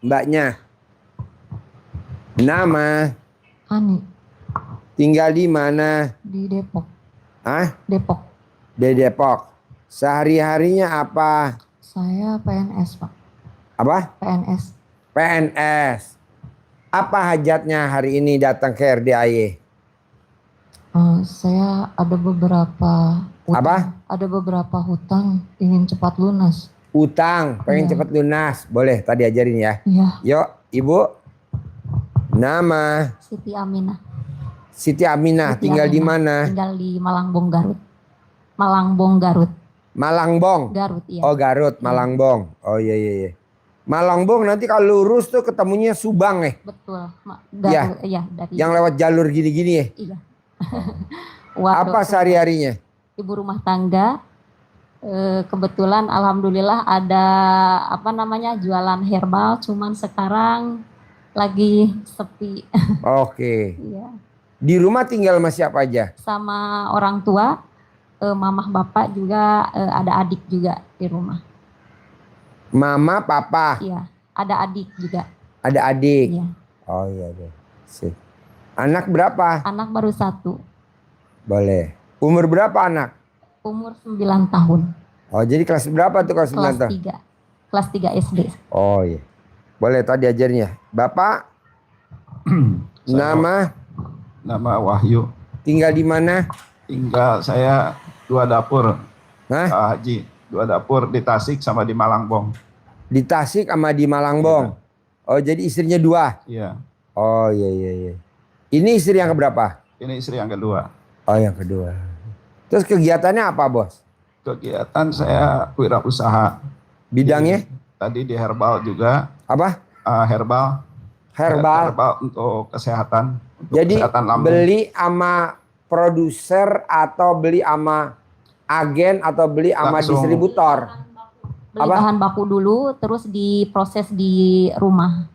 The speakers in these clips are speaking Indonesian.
Mbaknya. Nama. Ani. Tinggal di mana? Di Depok. Hah? Depok. Di Depok. Sehari-harinya apa? Saya PNS, Pak. Apa? PNS. PNS. Apa hajatnya hari ini datang ke RDAY? Saya ada beberapa hutang. Apa? Ada beberapa hutang ingin cepat lunas. Utang, pengen Iya. cepat lunas. Boleh, tadi ajarin ya. Iya. Yuk, Ibu. Nama. Siti Aminah. Siti Aminah. Siti Tinggal di Aminah. mana? Tinggal di Malangbong, Garut. Malangbong, Garut. Malangbong. Garut, iya. Oh, Garut, Malangbong. Oh, iya, iya, iya. Malangbong nanti kalau lurus tuh ketemunya Subang ya? Betul. Iya. Iya, dari. Yang lewat jalur gini-gini ya? Iya. Apa sehari-harinya? Ibu rumah tangga. Kebetulan alhamdulillah ada jualan herbal, cuman sekarang lagi sepi. Oke. Iya. Di rumah tinggal sama siapa aja? Sama orang tua, mamah bapak juga, ada adik juga di rumah. Mama, papa. Iya, ada adik juga. Ada adik. Iya. Oh iya deh. Sip. Anak berapa? Anak baru 1. Boleh. Umur berapa anak? Umur 9 tahun. Oh jadi kelas berapa tuh kelas 9 Kelas tahun? 3. Kelas 3 SD. Oh iya. Boleh tadi ajarnya. Bapak? Nama? Nama Wahyu. Tinggal di mana? Tinggal saya 2 dapur. Hah? Pak Haji. 2 dapur di Tasik sama di Malangbong. Di Tasik sama di Malangbong. Oh jadi istrinya 2? Iya. Oh iya iya iya. Ini istri yang keberapa? Ini istri yang kedua. Oh yang kedua. Terus kegiatannya apa bos? Kegiatan saya wirausaha. Bidangnya? Tadi di herbal juga. Apa? Herbal. Herbal. Herbal untuk kesehatan. Untuk Jadi kesehatan lambung. beli sama produser atau beli sama agen atau beli sama Langsung. distributor? Beli Apa? bahan baku dulu, terus diproses di rumah.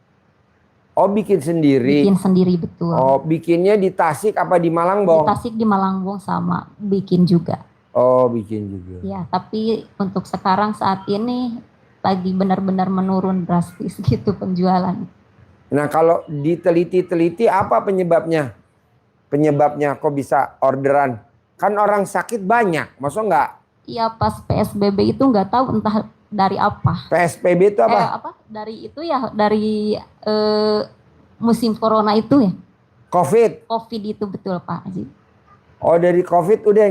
Oh bikin sendiri. Bikin sendiri, betul. Oh bikinnya di Tasik apa di Di Malangbong? Tasik, di Malangbong sama bikin juga. Oh bikin juga. Ya, tapi untuk sekarang saat ini lagi benar-benar menurun drastis gitu penjualan. Nah kalau diteliti-teliti apa penyebabnya? Penyebabnya kok bisa orderan? Kan orang sakit banyak, maksud nggak? Iya, pas PSBB itu nggak tahu entah dari apa. PSBB itu apa? Dari itu ya, dari musim corona itu ya. Covid. Covid itu betul Pak Haji. Oh dari Covid udah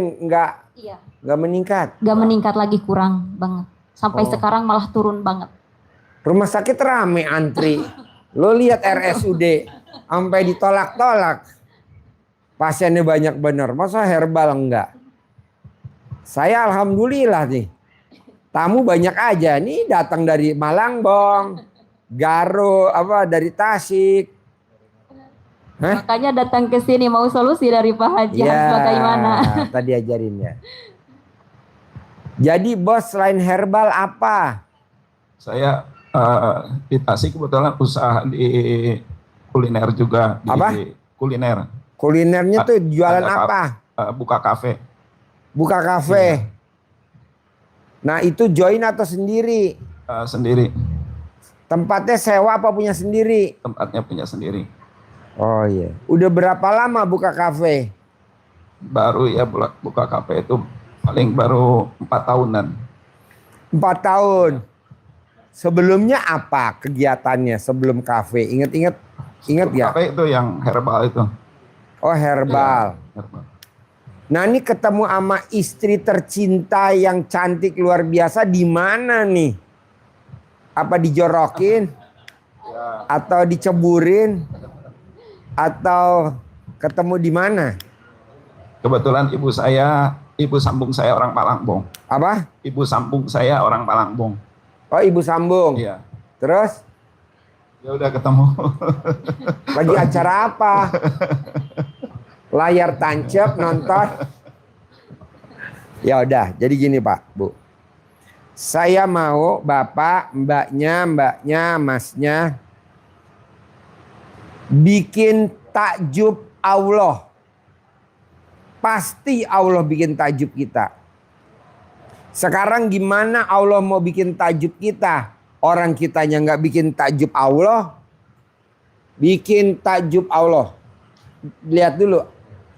Iya. nggak meningkat. Nggak meningkat lagi, kurang banget. Sampai Oh. sekarang malah turun banget. Rumah sakit rame antri. Lo lihat RSUD sampai ditolak-tolak. Pasiennya banyak bener. Masa herbal enggak? Saya alhamdulillah nih. Tamu banyak aja nih, datang dari Malangbong, Garut, dari Tasik. Hah? Makanya datang ke sini mau solusi dari Pak Haji, harus bagaimana? Tadi ajarin ya. Jadi bos selain herbal apa? Saya di Tasik kebetulan usaha di kuliner juga. Di Apa? Kuliner. Kulinernya tuh jualan Ada apa? Buka kafe. Buka kafe. Nah itu join atau sendiri? Sendiri. Tempatnya sewa apa punya sendiri? Tempatnya punya sendiri. Oh iya. Udah berapa lama buka kafe? Baru ya buka kafe itu paling baru 4 tahunan. 4 tahun. Sebelumnya apa kegiatannya sebelum kafe? Ingat ya? Kafe itu yang herbal itu. Oh herbal. Ya, herbal. Nah ini ketemu sama istri tercinta yang cantik luar biasa di mana nih? Apa dijorokin? Atau diceburin? Atau ketemu di mana? Kebetulan ibu sambung saya orang Malangbong. Apa? Ibu sambung saya orang Malangbong. Oh ibu sambung. Iya. Terus Ya udah ketemu. lagi acara apa? Layar tancap nonton. Ya udah, jadi gini Pak, Bu. Saya mau Bapak, mbaknya, masnya bikin takjub Allah. Pasti Allah bikin takjub kita. Sekarang gimana Allah mau bikin takjub kita? Orang kitanya nggak bikin takjub Allah, bikin takjub Allah. Lihat dulu,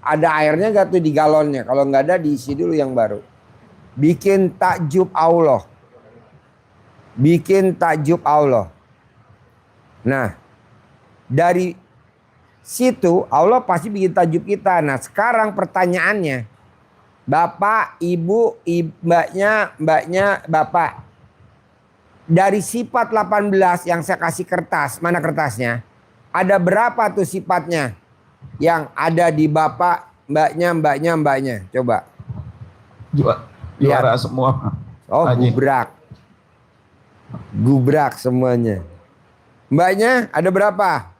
ada airnya nggak tuh di galonnya? Kalau nggak ada, diisi dulu yang baru. Bikin takjub Allah. Bikin takjub Allah. Nah, dari situ Allah pasti bikin takjub kita. Nah, sekarang pertanyaannya, Bapak, Ibu, mbaknya, Bapak. Dari sifat 18 yang saya kasih kertas, mana kertasnya? Ada berapa tuh sifatnya yang ada di Bapak, mbaknya? Coba. Juara semua. Oh, Haji. Gubrak semuanya. Mbaknya ada berapa?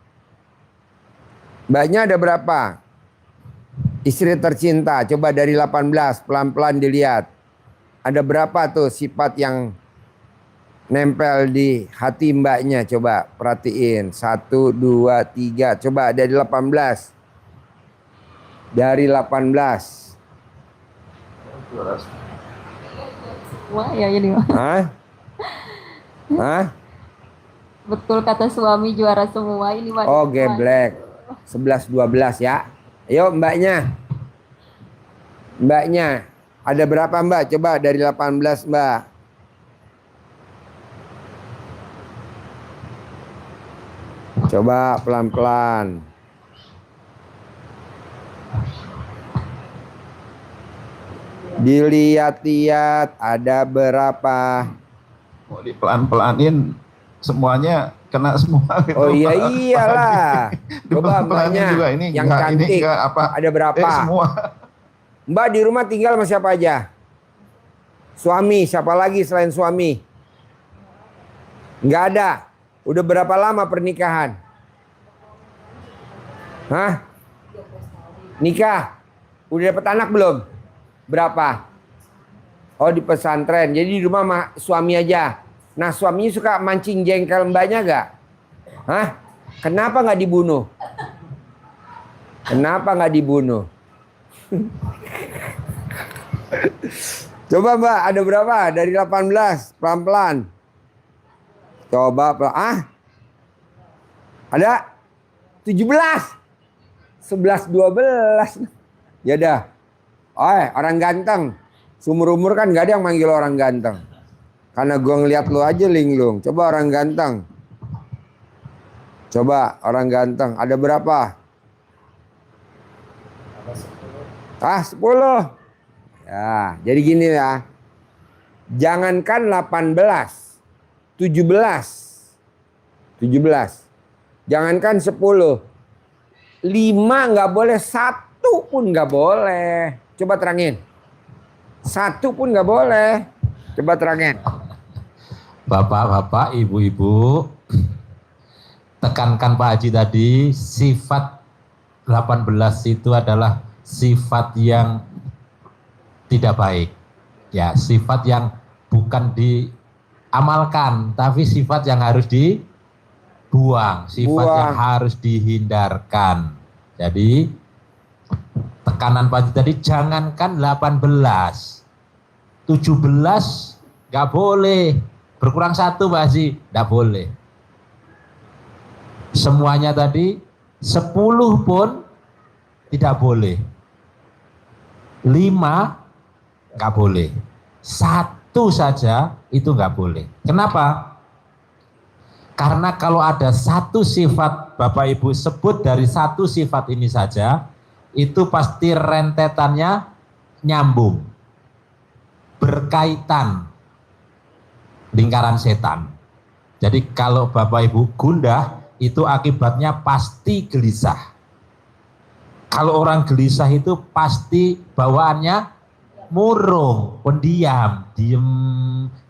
Mbaknya ada berapa? Istri tercinta, coba dari 18, pelan-pelan dilihat. Ada berapa tuh sifat yang nempel di hati mbaknya? Coba perhatiin. 1, 2, 3. Coba dari 18. Dari 18. Wah, ya ini. Hah? Hah? Betul kata suami, juara semua ini. Oh, geblek. 11, 12 ya. Ayo mbaknya. Mbaknya. Ada berapa mbak? Coba dari 18 mbak. Coba pelan-pelan. Dilihat-lihat ada berapa. Mau dipelan-pelanin semuanya kena semua. Gitu. Oh iya iyalah. Coba mbaknya juga ini yang enggak, cantik. ini enggak apa. Ada berapa? Semua. Mbak di rumah tinggal sama siapa aja? Suami, siapa lagi selain suami? Nggak ada. Udah berapa lama pernikahan? Hah? Nikah? Udah dapat anak belum? Berapa? Oh di pesantren. Jadi di rumah sama suami aja. Nah suaminya suka mancing jengkel mbaknya gak? Hah? Kenapa nggak dibunuh? Kenapa nggak dibunuh? Coba mbak, ada berapa? Dari 18, pelan-pelan. Coba, ada 17, 11, 12. Ya dah. Orang ganteng. Seumur-umur kan gak ada yang manggil orang ganteng. Karena gua ngeliat lu aja linglung. Coba orang ganteng. Coba orang ganteng. Ada berapa? 10. Ya, jadi gini ya. Jangankan 18, 17. Jangankan 10. 5 nggak boleh, 1 pun nggak boleh. Coba terangin. 1 pun nggak boleh. Coba terangin. Bapak-bapak, ibu-ibu, tekankan Pak Haji tadi, sifat 18 itu adalah sifat yang tidak baik. Ya, sifat yang bukan diamalkan, tapi sifat yang harus dibuang, sifat yang harus dihindarkan. Jadi, tekanan Pak Haji tadi, jangankan 18, 17 nggak boleh. Berkurang 1 Pak Haji, nggak boleh. Semuanya tadi 10 pun tidak boleh. 5 nggak boleh. 1 saja itu nggak boleh. Kenapa? Karena kalau ada 1 sifat Bapak Ibu sebut dari 1 sifat ini saja, itu pasti rentetannya nyambung, berkaitan, lingkaran setan. Jadi kalau Bapak Ibu gundah, itu akibatnya pasti gelisah. Kalau orang gelisah itu pasti bawaannya murung, pendiam, diem,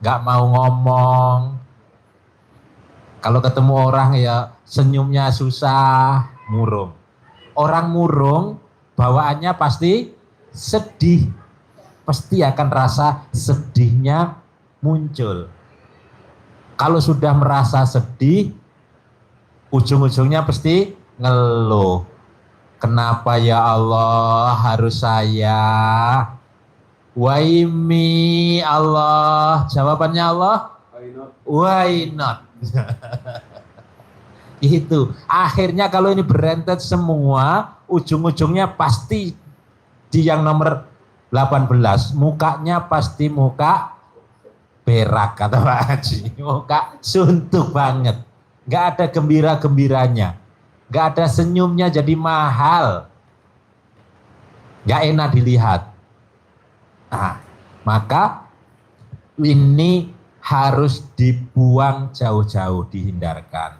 nggak mau ngomong. Kalau ketemu orang ya senyumnya susah, murung. Orang murung bawaannya pasti sedih, pasti akan rasa sedihnya muncul. Kalau sudah merasa sedih, ujung-ujungnya pasti ngeluh. Kenapa ya Allah harus saya? Waimi Allah. Jawabannya Allah, why not? Itu akhirnya kalau ini berentet semua, ujung-ujungnya pasti di yang nomor 18, mukanya pasti muka berak kata Pak Haji, muka suntuk banget, nggak ada gembira-gembiranya, nggak ada senyumnya, jadi mahal, nggak enak dilihat. Nah, maka ini harus dibuang jauh-jauh, dihindarkan.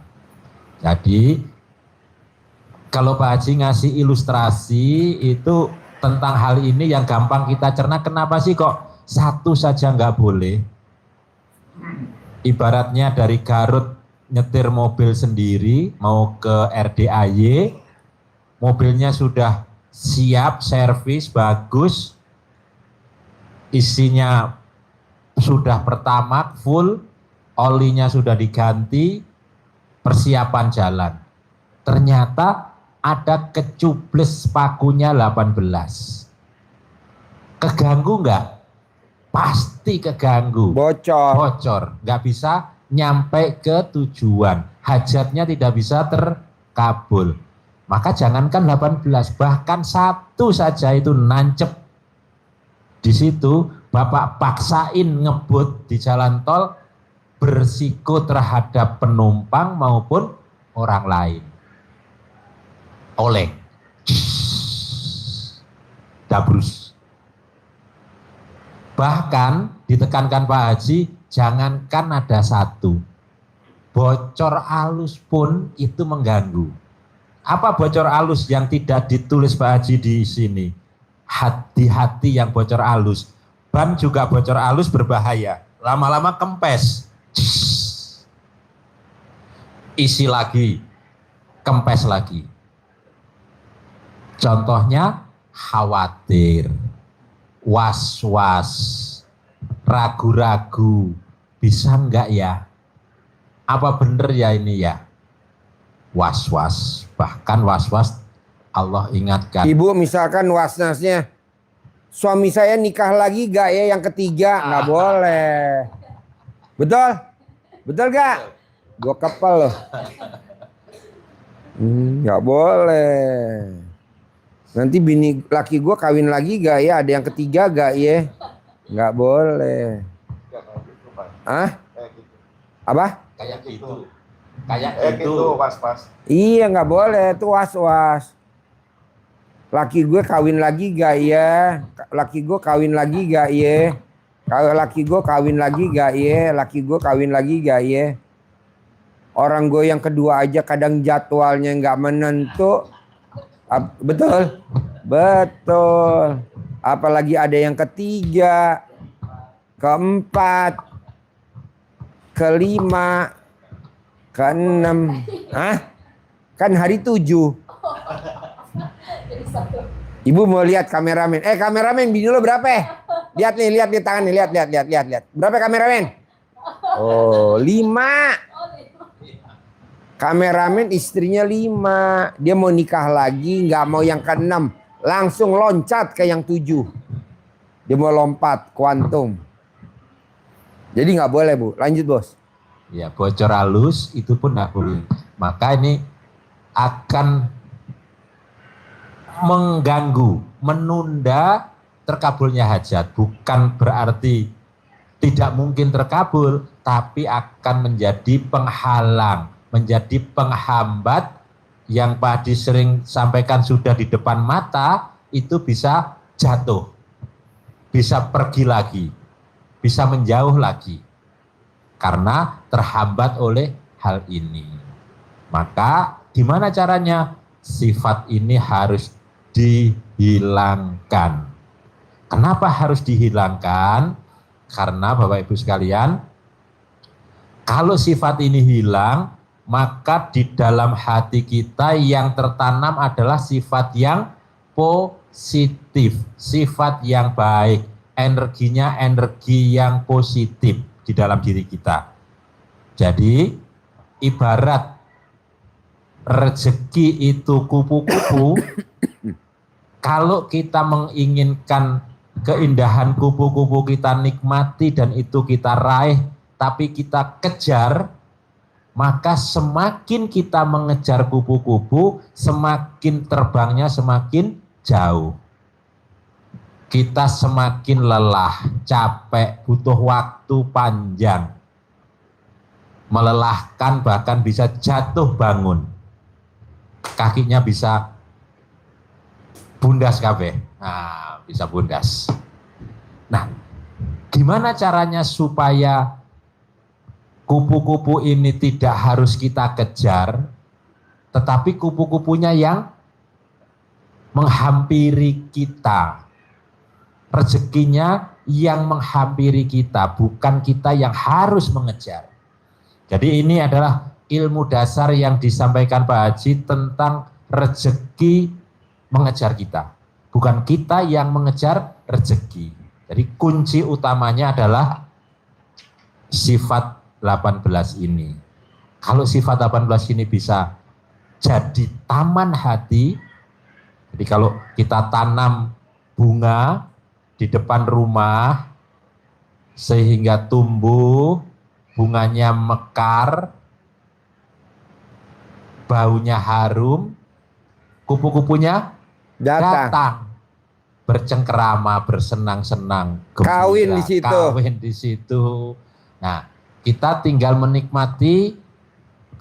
Jadi kalau Pak Haji ngasih ilustrasi itu tentang hal ini yang gampang kita cerna, kenapa sih kok satu saja nggak boleh? Ibaratnya dari Garut nyetir mobil sendiri mau ke RDAY, mobilnya sudah siap, servis bagus, isinya sudah pertamax full, olinya sudah diganti, persiapan jalan. Ternyata ada kecubles pakunya 18. Keganggu nggak? Pasti keganggu. Bocor. Nggak bisa nyampe ke tujuan. Hajatnya tidak bisa terkabul. Maka jangankan 18, bahkan satu saja itu nancep di situ, Bapak paksain ngebut di jalan tol, bersiko terhadap penumpang maupun orang lain. Oleng. Dabrus. Bahkan ditekankan Pak Haji, jangankan ada satu, bocor alus pun itu mengganggu. Apa bocor alus yang tidak ditulis Pak Haji di sini? Hati-hati yang bocor alus. Ban juga bocor alus berbahaya. Lama-lama kempes. Isi lagi, kempes lagi. Contohnya khawatir, was-was, ragu-ragu, bisa enggak ya? Apa bener ya ini ya? Was-was, bahkan was-was Allah ingatkan. Ibu misalkan was-wasnya, suami saya nikah lagi gak ya yang ketiga? Nggak boleh. Betul? Betul gak? Gue kepel loh. Nggak boleh. Nanti bini laki gue kawin lagi gak ya? Ada yang ketiga gak ya? Nggak boleh. Hah? Apa? Kayak gitu. Kayak gitu. Was-was. Iya nggak boleh, itu was-was. Laki gue kawin lagi gak ya? Laki gue kawin lagi gak ya? Kalau laki gue kawin lagi gak ya? Laki gue kawin lagi gak ya? Orang gue yang kedua aja kadang jadwalnya nggak menentu. Betul? Betul. Apalagi ada yang ketiga, keempat, kelima, keenam. Hah? Kan hari 7. Ibu mau lihat kameramen. Kameramen bini lo berapa? Lihat nih, lihat di tangan nih, lihat. Berapa kameramen? Oh, 5. Kameramen istrinya 5. Dia mau nikah lagi, nggak mau yang ke-6. Langsung loncat ke yang 7. Dia mau lompat, kuantum. Jadi nggak boleh Bu. Lanjut bos. Ya, bocor halus itu pun nggak boleh. Maka ini akan mengganggu, menunda terkabulnya hajat. Bukan berarti tidak mungkin terkabul, tapi akan menjadi penghalang, menjadi penghambat yang Pak Hadi sering sampaikan sudah di depan mata, itu bisa jatuh, bisa pergi lagi, bisa menjauh lagi. Karena terhambat oleh hal ini. Maka gimana caranya? Sifat ini harus dihilangkan. Kenapa harus dihilangkan? Karena Bapak Ibu sekalian, kalau sifat ini hilang, maka di dalam hati kita yang tertanam adalah sifat yang positif, sifat yang baik, energinya energi yang positif di dalam diri kita. Jadi ibarat rezeki itu kupu-kupu, kalau kita menginginkan keindahan kupu-kupu kita nikmati dan itu kita raih, tapi kita kejar, maka semakin kita mengejar kupu-kupu, semakin terbangnya semakin jauh. Kita semakin lelah, capek, butuh waktu panjang. Melelahkan, bahkan bisa jatuh bangun. Kakinya bisa bundas kabeh. Nah, bisa bundas. Nah, gimana caranya supaya kupu-kupu ini tidak harus kita kejar, tetapi kupu-kupunya yang menghampiri kita. Rezekinya yang menghampiri kita, bukan kita yang harus mengejar. Jadi ini adalah ilmu dasar yang disampaikan Pak Haji tentang rezeki mengejar kita. Bukan kita yang mengejar rezeki. Jadi kunci utamanya adalah sifat 18 ini. Kalau sifat 18 ini bisa jadi taman hati, jadi kalau kita tanam bunga di depan rumah sehingga tumbuh, bunganya mekar, baunya harum, kupu-kupunya datang, bercengkerama, bersenang-senang, kawin di situ. Kawin di situ. Nah, kita tinggal menikmati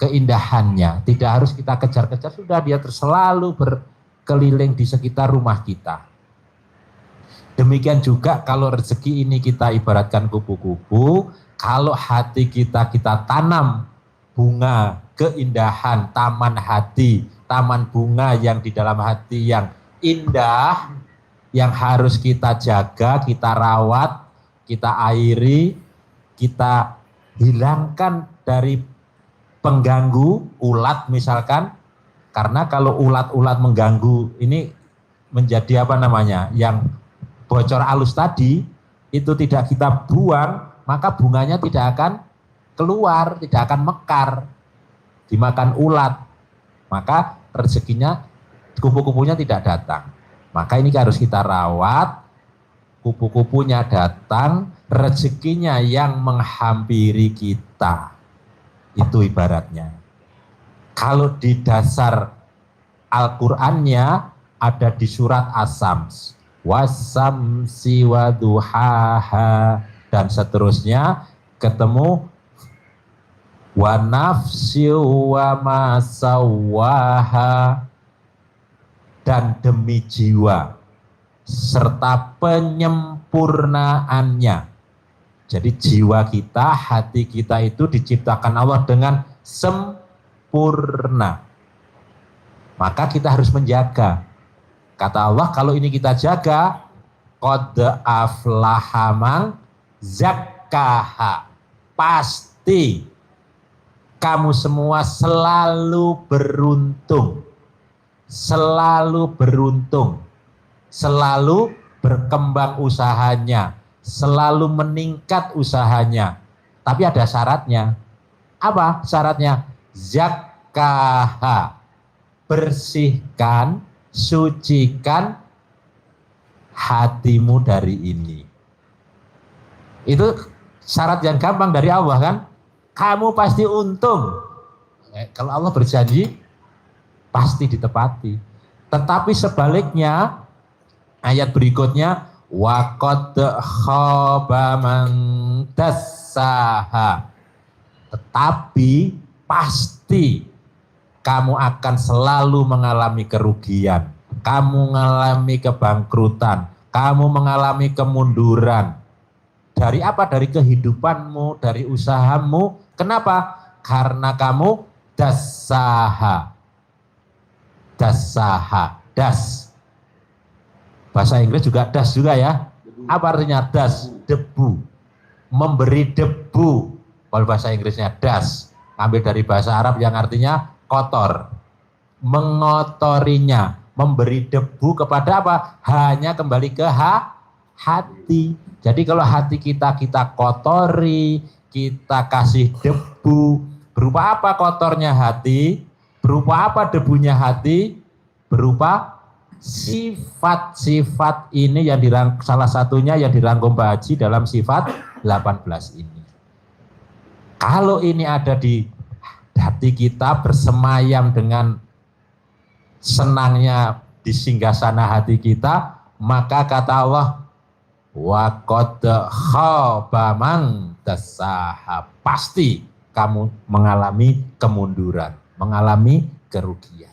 keindahannya. Tidak harus kita kejar-kejar, sudah dia selalu berkeliling di sekitar rumah kita. Demikian juga kalau rezeki ini kita ibaratkan kupu-kupu, kalau hati kita tanam bunga keindahan, taman hati, taman bunga yang di dalam hati yang indah, yang harus kita jaga, kita rawat, kita airi, kita hilangkan dari pengganggu, ulat misalkan, karena kalau ulat-ulat mengganggu ini menjadi apa namanya, yang bocor halus tadi, itu tidak kita buang, maka bunganya tidak akan keluar, tidak akan mekar, dimakan ulat, maka rezekinya, kupu-kupunya tidak datang. Maka ini harus kita rawat, kupu-kupunya datang, rezekinya yang menghampiri kita. Itu ibaratnya. Kalau di dasar Al-Qur'annya ada di surat As-Sams, wasamsi waduhaha, dan seterusnya, ketemu wa nafsi wa masawaha, dan demi jiwa serta penyempurnaannya. Jadi jiwa kita, hati kita itu diciptakan Allah dengan sempurna. Maka kita harus menjaga. Kata Allah, kalau ini kita jaga, qad aflaha man zakkaha. Pasti kamu semua selalu beruntung. Selalu beruntung. Selalu berkembang usahanya. Selalu meningkat usahanya. Tapi ada syaratnya. Apa syaratnya? Zakkaha. Bersihkan, sucikan hatimu dari ini. Itu syarat yang gampang dari Allah kan? Kamu pasti untung. Kalau Allah berjanji, pasti ditepati. Tetapi sebaliknya, ayat berikutnya, wa qad khaba man dassaha. Tetapi pasti kamu akan selalu mengalami kerugian, kamu mengalami kebangkrutan, kamu mengalami kemunduran. Dari apa? Dari kehidupanmu, dari usahamu. Kenapa? Karena kamu dassaha. Dassaha, das. Bahasa Inggris juga das juga ya. Apa artinya das? Debu. Memberi debu. Kalau bahasa Inggrisnya das. Ambil dari bahasa Arab yang artinya kotor, mengotorinya, memberi debu kepada apa? Hanya kembali ke hati. Jadi kalau hati kita kotori, kita kasih debu, berupa apa kotornya hati? Berupa apa debunya hati? Berupa sifat-sifat ini yang salah satunya yang dirangkum Pak Haji dalam sifat 18 ini. Kalau ini ada di hati kita, bersemayam dengan senangnya di singgasana hati kita, maka kata Allah, wa qad khaba man dassaha, pasti kamu mengalami kemunduran, mengalami kerugian.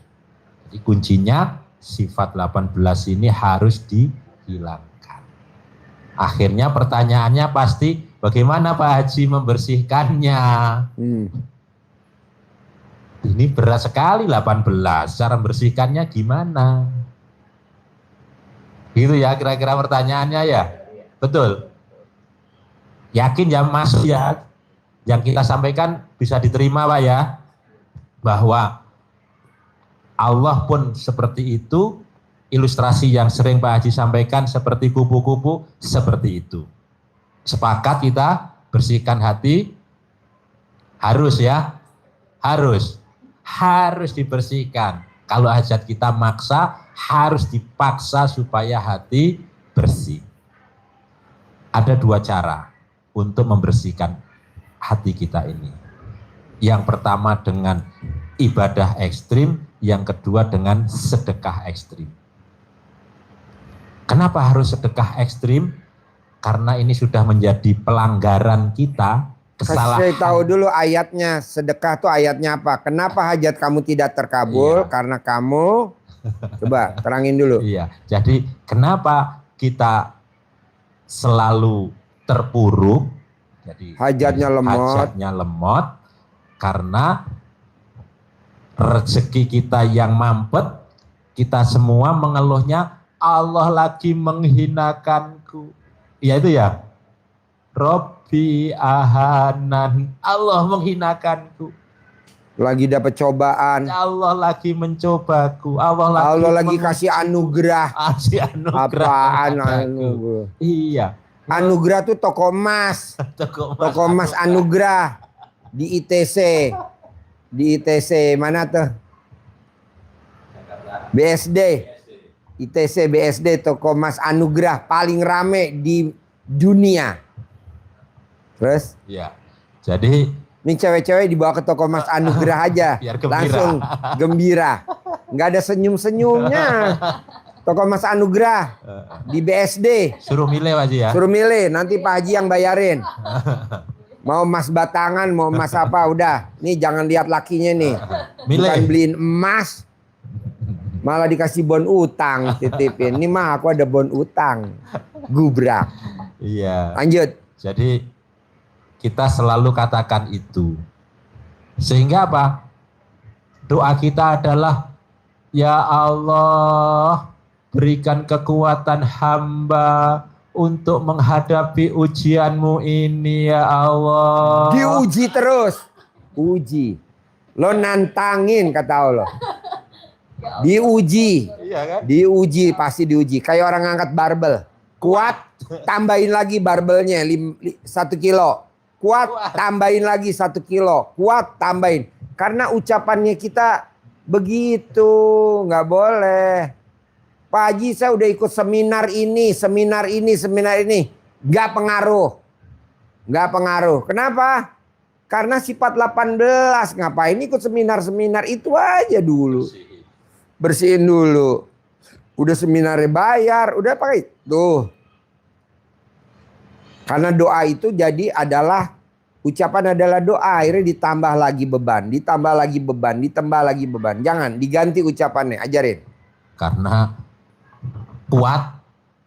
Jadi kuncinya sifat 18 ini harus dihilangkan. Akhirnya pertanyaannya pasti, bagaimana Pak Haji membersihkannya? Ini berat sekali 18, cara membersihkannya gimana? Gitu ya kira-kira pertanyaannya ya? Betul? Yakin ya masuk ya? Yang kita sampaikan bisa diterima Pak ya? Bahwa Allah pun seperti itu, ilustrasi yang sering Pak Haji sampaikan seperti kupu-kupu, seperti itu. Sepakat kita bersihkan hati, harus ya, harus dibersihkan. Kalau hajat kita maksa, harus dipaksa supaya hati bersih. Ada dua cara untuk membersihkan hati kita ini. Yang pertama dengan ibadah ekstrim, yang kedua dengan sedekah ekstrim. Kenapa harus sedekah ekstrim? Karena ini sudah menjadi pelanggaran kita, kesalahan. Kasih tahu dulu ayatnya, sedekah tuh ayatnya apa? Kenapa hajat kamu tidak terkabul? Iya. Karena kamu, coba terangin dulu. Iya, jadi kenapa kita selalu terpuruk? Jadi Hajatnya lemot karena rezeki kita yang mampet, kita semua mengeluhnya Allah lagi menghinakanku. Ya itu ya. Robbi ahanan, Allah menghinakanku. Lagi dapat cobaan. Allah lagi mencobaku. Allah lagi kasih anugerah. Kasih anugerah. Apaan anugerah? Iya. Anugerah tuh toko emas. Toko emas anugerah di ITC. Di ITC mana tuh? BSD. ITC BSD toko emas anugerah paling rame di dunia. Terus? Iya. Jadi ini cewek-cewek dibawa ke toko emas anugerah aja. Biar gembira. Langsung gembira. Nggak ada senyum-senyumnya. Toko emas anugerah di BSD. suruh milih Pak Haji ya. Suruh milih, nanti Pak Haji yang bayarin. Mau emas batangan, mau emas apa, udah. Nih jangan lihat lakinya nih. Milih. Bukan beliin emas, malah dikasih bon utang, titipin. Ini mah aku ada bon utang. Gubrak. Iya. Lanjut. Jadi kita selalu katakan itu. Sehingga apa? Doa kita adalah, ya Allah, berikan kekuatan hamba untuk menghadapi ujianmu ini ya Allah. Diuji terus. Uji. Lo nantangin kata Allah. Diuji. Iya kan? Diuji, pasti diuji. Kayak orang ngangkat barbel. Kuat, tambahin lagi barbelnya 1 kilo. Kuat, tambahin lagi 1 kilo. Kuat, tambahin. Karena ucapannya kita begitu. Nggak boleh. Pak Haji saya udah ikut seminar ini. Nggak pengaruh. Nggak pengaruh. Kenapa? Karena sifat 18. Ngapain ikut seminar-seminar itu aja dulu. Bersihin dulu. Udah seminarnya bayar, udah pakai. Tuh. Karena doa itu jadi adalah, ucapan adalah doa. Akhirnya ditambah lagi beban, ditambah lagi beban, ditambah lagi beban. Jangan, diganti ucapannya, ajarin. Karena kuat.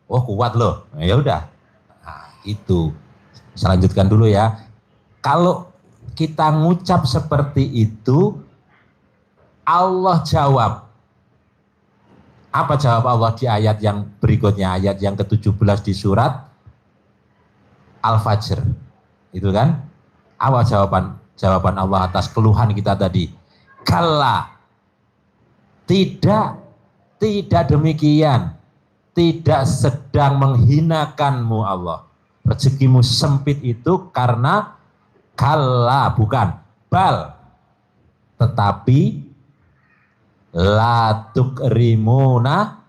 Oh kuat loh. Nah, ya udah. Nah, itu. Saya lanjutkan dulu ya. Kalau kita ngucap seperti itu, Allah jawab. Apa jawab Allah di ayat yang berikutnya, ayat yang ke-17 di surat Al-Fajr. Itu kan? Apa jawaban Allah atas keluhan kita tadi? Kalla. Tidak demikian. Tidak sedang menghinakanmu Allah. Rezekimu sempit itu karena kalla, bukan bal. Tetapi la tukrimuna,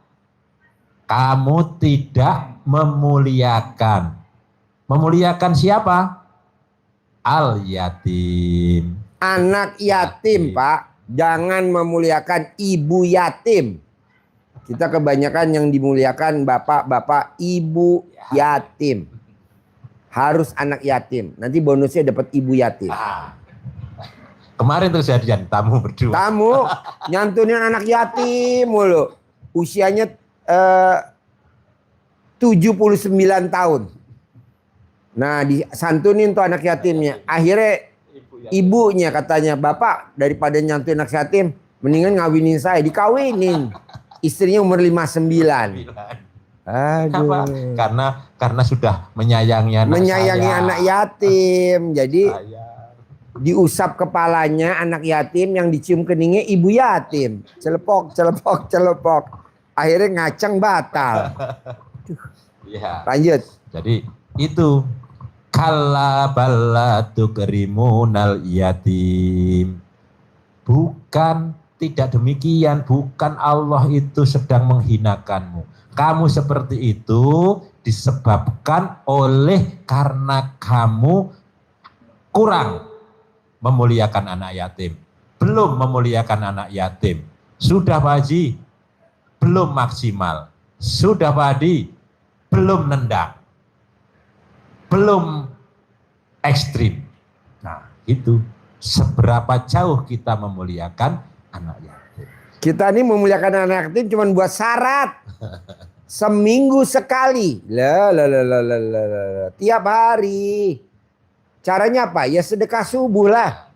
kamu tidak memuliakan. Memuliakan siapa? al yatim. Anak yatim, Pak. Jangan memuliakan ibu yatim. Kita kebanyakan yang dimuliakan bapak-bapak ibu yatim. Harus anak yatim. Nanti bonusnya dapat ibu yatim. Kemarin tuh jadian tamu berdua. Tamu nyantunin anak yatim mulu. Usianya 79 tahun. Nah, disantunin tuh anak yatimnya. Akhirnya ibunya katanya, "Bapak, daripada nyantuin anak yatim, mendingan ngawinin saya." Dikawinin. Istrinya umur 59. Aduh. Apa? Karena sudah menyayangi anak yatim. Jadi diusap kepalanya anak yatim, yang dicium keningnya ibu yatim. Celepok. Akhirnya ngaceng batal. Ya. Lanjut. Jadi itu kalla balla tukrimunal yatim. Bukan, tidak demikian. Bukan Allah itu sedang menghinakanmu. Kamu seperti itu disebabkan oleh karena kamu kurang memuliakan anak yatim. Belum memuliakan anak yatim. Sudah Pak Haji, belum maksimal. Sudah Pak Haji, belum nendang. Belum ekstrim. Nah, itu seberapa jauh kita memuliakan anak yatim. Kita ini memuliakan anak yatim cuma buat syarat. Seminggu sekali. Tiap hari. Caranya apa? Ya sedekah subuh lah.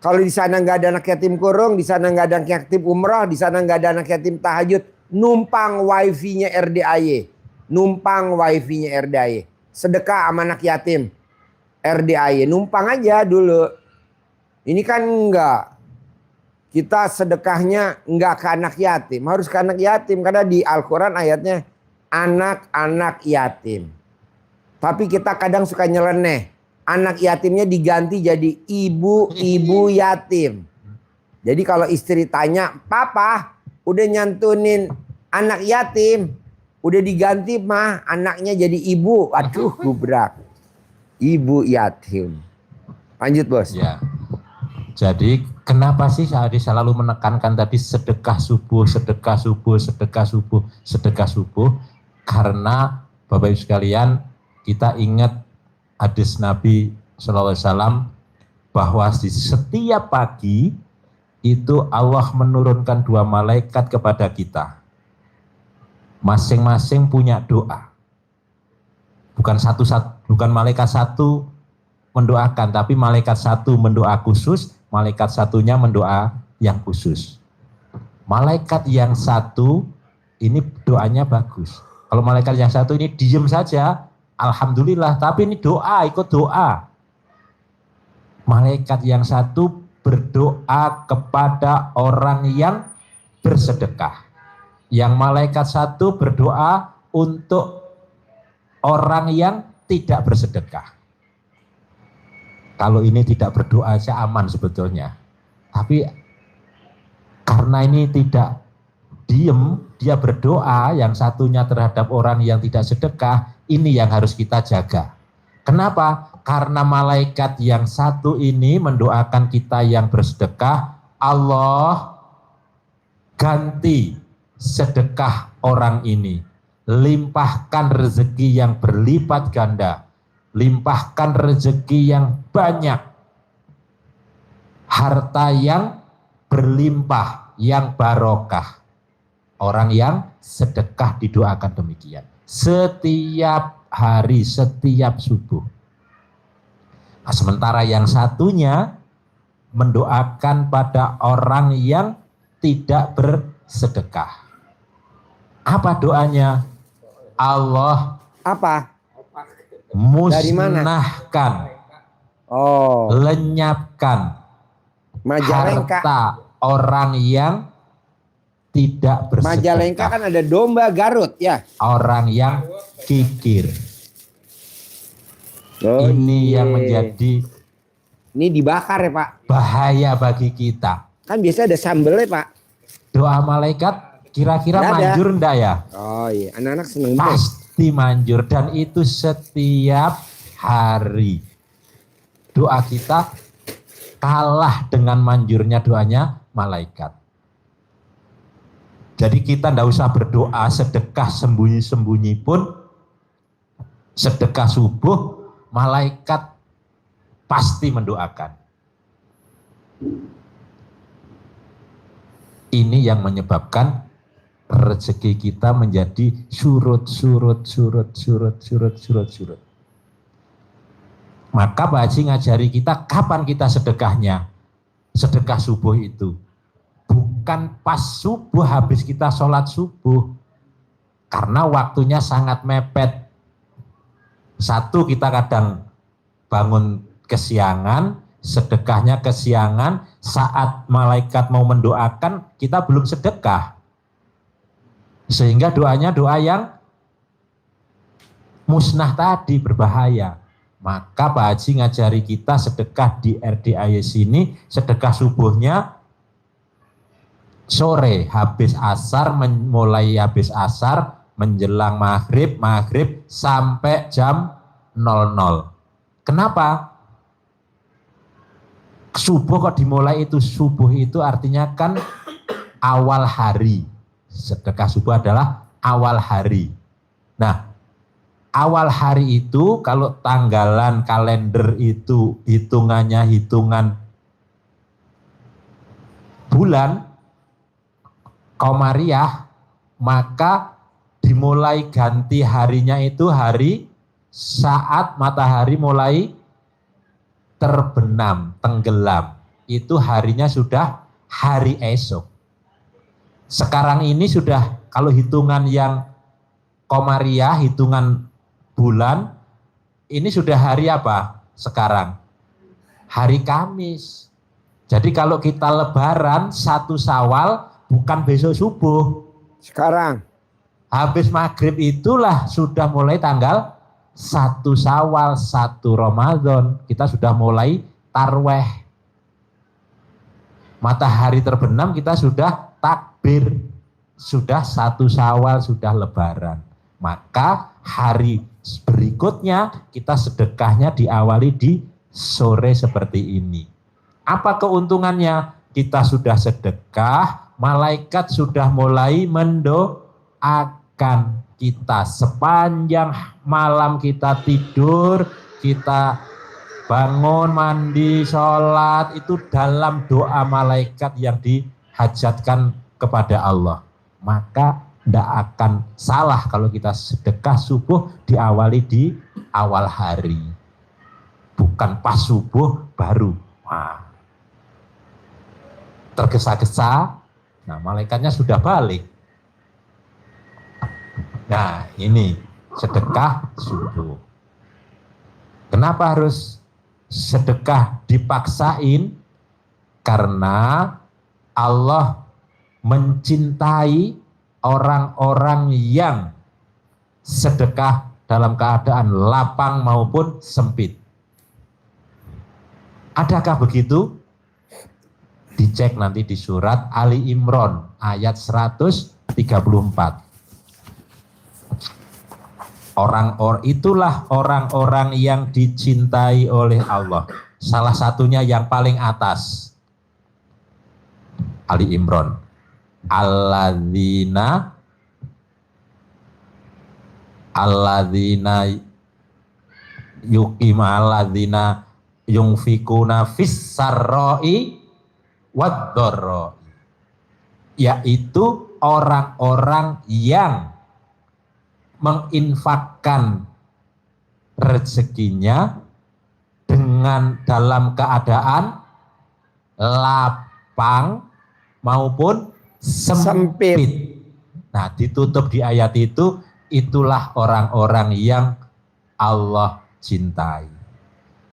Kalau di sana nggak ada anak yatim kurung, di sana nggak ada anak yatim umroh, di sana nggak ada anak yatim tahajud, numpang wifi-nya RDAY. Numpang wifi-nya RDAY. Sedekah sama anak yatim RDAY. Numpang aja dulu. Ini kan enggak. Kita sedekahnya enggak ke anak yatim. Harus ke anak yatim. Karena di Al-Quran ayatnya anak-anak yatim. Tapi kita kadang suka nyeleneh. Anak yatimnya diganti jadi ibu-ibu yatim. Jadi kalau istri tanya, "Papa udah nyantunin anak yatim, udah diganti mah anaknya jadi ibu." Aduh, gubrak. Ibu yatim. Lanjut bos. Ya. Jadi kenapa sih saya selalu menekankan tadi sedekah subuh, sedekah subuh, sedekah subuh, sedekah subuh? Karena Bapak Ibu sekalian, kita ingat hadis Nabi SAW bahwa di setiap pagi itu Allah menurunkan 2 malaikat kepada kita. Masing-masing punya doa. Bukan malaikat satu mendoakan, tapi malaikat satu mendoa khusus, malaikat satunya mendoa yang khusus. Malaikat yang satu ini doanya bagus. Kalau malaikat yang satu ini diem saja, alhamdulillah, tapi ini doa, ikut doa. Malaikat yang satu berdoa kepada orang yang bersedekah. Yang malaikat satu berdoa untuk orang yang tidak bersedekah. Kalau ini tidak berdoa aja aman sebetulnya. Tapi karena ini tidak diem, dia berdoa, yang satunya terhadap orang yang tidak sedekah, ini yang harus kita jaga. Kenapa? Karena malaikat yang satu ini mendoakan kita yang bersedekah, Allah ganti sedekah orang ini. Limpahkan rezeki yang berlipat ganda. Limpahkan rezeki yang banyak. Harta yang berlimpah, yang barokah. Orang yang sedekah didoakan demikian. Setiap hari, setiap subuh. Nah, sementara yang satunya mendoakan pada orang yang tidak bersedekah. Apa doanya? Allah Apa? musnahkan, lenyapkan Majalengka. harta orang yang tidak bersedekah. Majalengka kan ada domba Garut ya. Orang yang kikir. Ini yang menjadi ini dibakar ya Pak. bahaya bagi kita. Kan biasa ada sambelnya Pak. Doa malaikat kira-kira Nggak ada. manjur enggak ya? Oh iya, anak-anak seneng banget. Pasti manjur, dan itu setiap hari. doa kita kalah dengan manjurnya doanya malaikat. Jadi kita tidak usah berdoa sedekah sembunyi-sembunyi pun, sedekah subuh, malaikat pasti mendoakan. Ini yang menyebabkan rezeki kita menjadi surut. Maka Pak Haji ngajari kita kapan kita sedekahnya. Sedekah subuh itu bukan pas subuh habis kita sholat subuh, karena waktunya sangat mepet. Satu, kita kadang bangun kesiangan, sedekahnya kesiangan, saat malaikat mau mendoakan kita belum sedekah, sehingga doanya doa yang musnah tadi, berbahaya. Maka Pak Haji ngajari kita sedekah di RDIS ini, sedekah subuhnya sore habis asar, mulai habis asar menjelang maghrib sampai jam 00. Kenapa? Subuh kok dimulai itu? Subuh itu artinya kan awal hari. Sedekah subuh adalah awal hari. Nah, awal hari itu kalau tanggalan kalender itu hitungannya hitungan bulan Komariah, maka dimulai ganti harinya itu hari saat matahari mulai terbenam, tenggelam. Itu harinya sudah hari esok. Sekarang ini sudah, kalau hitungan yang Komariah, hitungan bulan, ini sudah hari apa sekarang? Hari Kamis. Jadi kalau kita lebaran 1 Syawal bukan besok subuh. Sekarang. Habis maghrib itulah sudah mulai tanggal 1 Syawal, 1 Ramadan. Kita sudah mulai tarweh. Matahari terbenam kita sudah takbir. Sudah 1 Syawal, sudah lebaran. Maka hari berikutnya kita sedekahnya diawali di sore seperti ini. Apa keuntungannya? Kita sudah sedekah, malaikat sudah mulai mendoakan kita. Sepanjang malam kita tidur, kita bangun, mandi, sholat, itu dalam doa malaikat yang dihajatkan kepada Allah. Maka tidak akan salah kalau kita sedekah subuh diawali di awal hari. Bukan pas subuh baru. Wah, tergesa-gesa, nah malaikatnya sudah balik. Nah ini sedekah subuh. Kenapa harus sedekah dipaksain? Karena Allah mencintai orang-orang yang sedekah dalam keadaan lapang maupun sempit. Adakah begitu? Dicek nanti di surat Ali Imran ayat 134. Itulah orang-orang yang dicintai oleh Allah. Salah satunya yang paling atas. Ali Imran. Alladzina yunfikuna fis sarra'i wad-dharra, yaitu orang-orang yang menginfakkan rezekinya dengan dalam keadaan lapang maupun sempit. Nah, ditutup di ayat itu, itulah orang-orang yang Allah cintai.